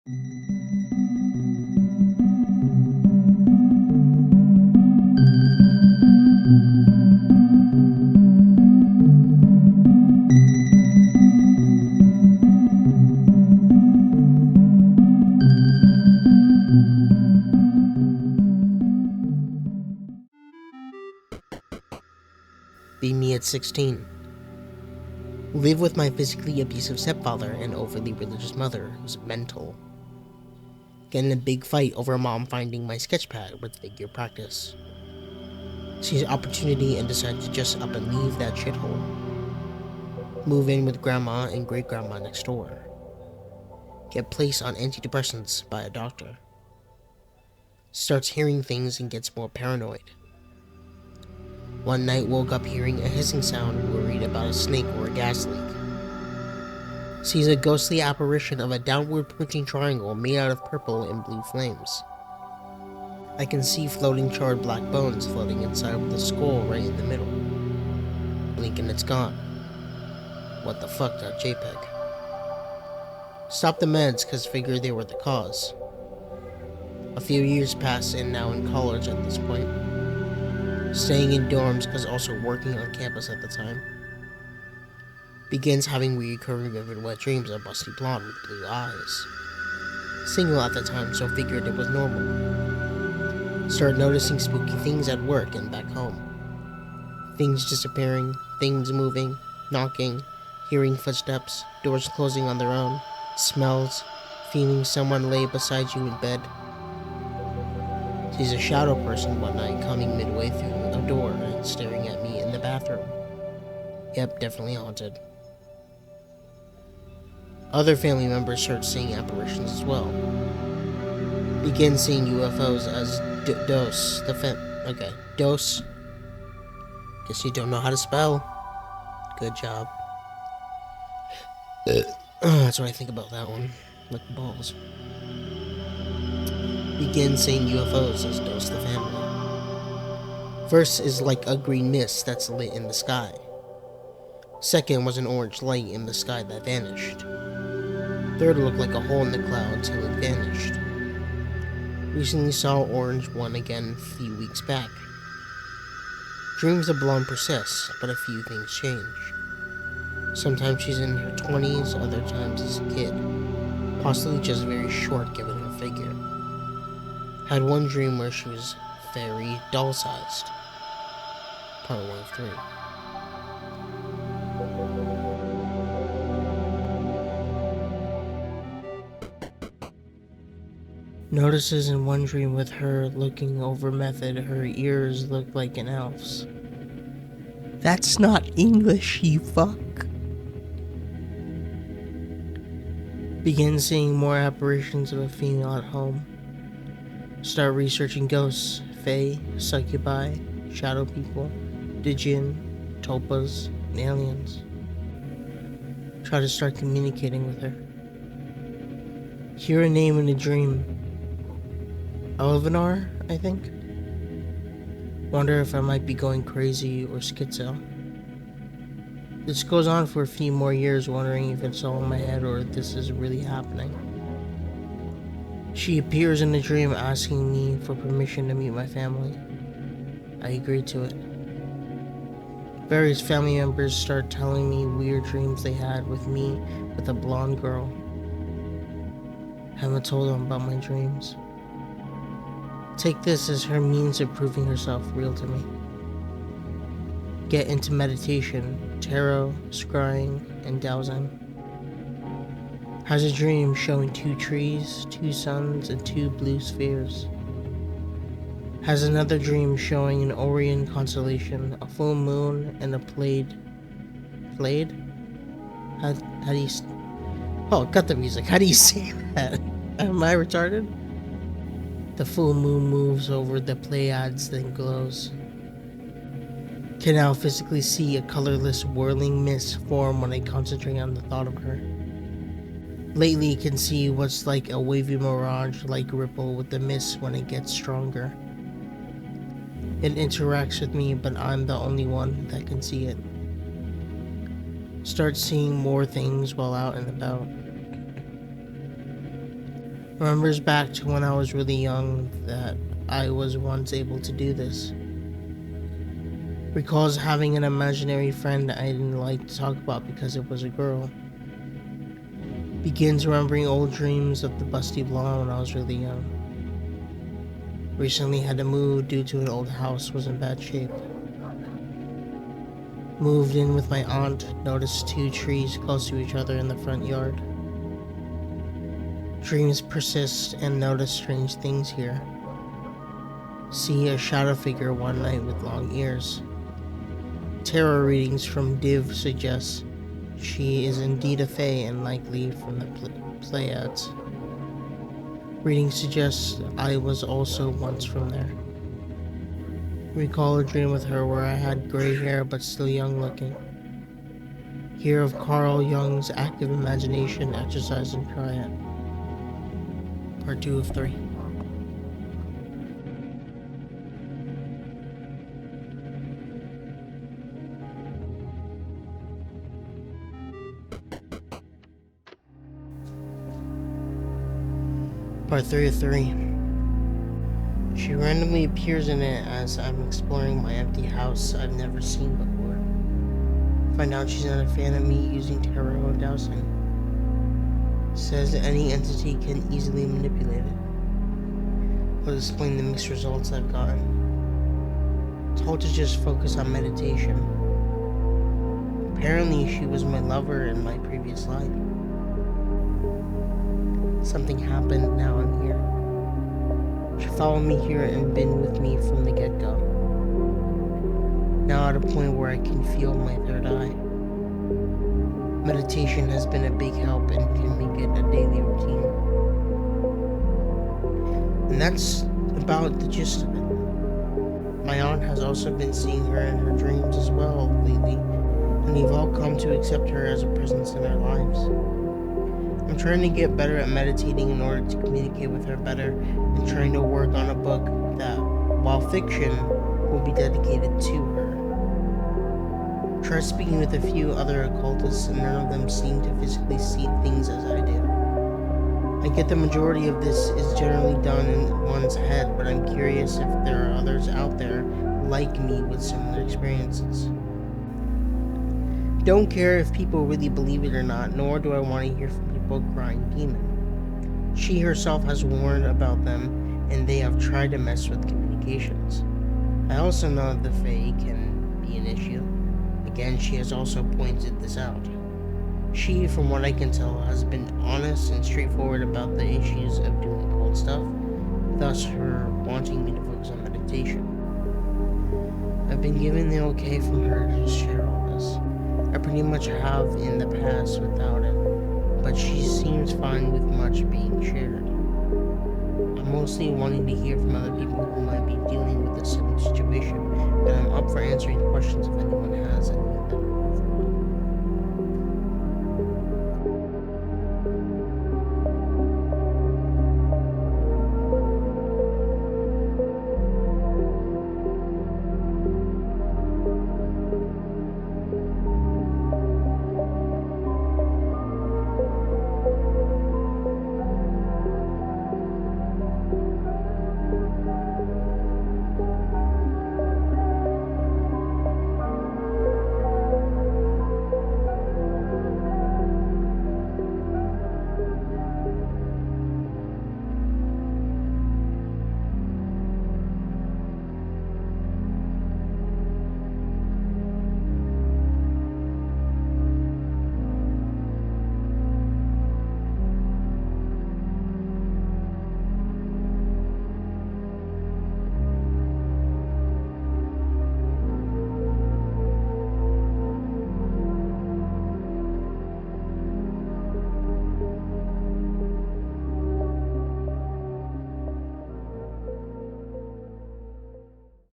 Be me at 16. Live with my physically abusive stepfather and overly religious mother who's mental. Get in a big fight over mom finding my sketchpad with figure practice. Seize opportunity and decide to just up and leave that shithole. Move in with grandma and great grandma next door. Get placed on antidepressants by a doctor. Starts hearing things and gets more paranoid. One night woke up hearing a hissing sound, worried about a snake or a gas leak. Sees a ghostly apparition of a downward pointing triangle made out of purple and blue flames. I can see floating charred black bones floating inside of the skull right in the middle. Blink and it's gone. What the fuck, .jpg. Stop the meds cause figured they were the cause. A few years pass and now in college at this point. Staying in dorms cause also working on campus at the time. Begins having recurring vivid wet dreams of busty blonde with blue eyes. Single at the time, so figured it was normal. Start noticing spooky things at work and back home. Things disappearing, things moving, knocking, hearing footsteps, doors closing on their own, smells, feeling someone lay beside you in bed. Sees a shadow person one night coming midway through a door and staring at me in the bathroom. Yep, definitely haunted. Other family members start seeing apparitions as well. Begin seeing UFOs as Dos. Dos. Guess you don't know how to spell. Good job. That's what I think about that one. Like balls. Begin seeing UFOs as Dos the family. First is like a green mist that's lit in the sky. Second was an orange light in the sky that vanished. Third looked like a hole in the clouds till it vanished. Recently saw orange one again a few weeks back. Dreams of blonde persist, but a few things change. Sometimes she's in her 20s, other times as a kid. Possibly just very short given her figure. Had one dream where she was very doll-sized. Part 1 of 3. Notices in one dream with her looking over method, her ears look like an elf's. That's not English, you fuck. Begin seeing more apparitions of a female at home. Start researching ghosts, fae, succubi, shadow people, djinn, tulpas, and aliens. Try to start communicating with her. Hear a name in a dream. Elvenar, I think. Wonder if I might be going crazy or schizo. This goes on for a few more years, wondering if it's all in my head or if this is really happening. She appears in the dream asking me for permission to meet my family. I agree to it. Various family members start telling me weird dreams they had with me with a blonde girl. Haven't told them about my dreams. Take this as her means of proving herself real to me. Get into meditation, tarot, scrying, and dowsing. Has a dream showing 2 trees, 2 suns, and 2 blue spheres. Has another dream showing an Orion constellation, a full moon, and a Pleiad? How do you... Oh, got the music. How do you say that? Am I retarded? The full moon moves over the Pleiades, then glows. Can now physically see a colorless whirling mist form when I concentrate on the thought of her. Lately can see what's like a wavy mirage-like ripple with the mist when it gets stronger. It interacts with me, but I'm the only one that can see it. Start seeing more things while out and about. Remembers back to when I was really young that I was once able to do this. Recalls having an imaginary friend I didn't like to talk about because it was a girl. Begins remembering old dreams of the busty blonde when I was really young. Recently had to move due to an old house was in bad shape. Moved in with my aunt, noticed 2 trees close to each other in the front yard. Dreams persist and notice strange things here. See a shadow figure one night with long ears. Tarot readings from Div suggest she is indeed a fae and likely from the Pleiades. Readings suggest I was also once from there. Recall a dream with her where I had gray hair but still young looking. Hear of Carl Jung's active imagination exercise and try it. Part 2 of 3. Part 3 of 3. She randomly appears in it as I'm exploring my empty house I've never seen before. Find out she's not a fan of me using tarot dowsing. Says any entity can easily manipulate it. Will explain the mixed results I've gotten. Told to just focus on meditation. Apparently she was my lover in my previous life. Something happened, now I'm here. She followed me here and been with me from the get-go. Now at a point where I can feel my third eye. Meditation has been a big help and can make it a daily routine. And that's about the gist of it. My aunt has also been seeing her in her dreams as well lately, and we've all come to accept her as a presence in our lives. I'm trying to get better at meditating in order to communicate with her better, and trying to work on a book that, while fiction, will be dedicated to her. Tried speaking with a few other occultists and none of them seem to physically see things as I do. I get the majority of this is generally done in one's head, but I'm curious if there are others out there like me with similar experiences. Don't care if people really believe it or not, nor do I want to hear from people crying demon. She herself has warned about them, and they have tried to mess with communications. I also know the Fae can be an issue. Again, she has also pointed this out. She, from what I can tell, has been honest and straightforward about the issues of doing occult stuff, thus her wanting me to focus on meditation. I've been given the okay from her to share all this. I pretty much have in the past without it, but she seems fine with much being shared. I'm mostly wanting to hear from other people who might be dealing with a similar situation, and I'm up for answering questions if anyone has any that are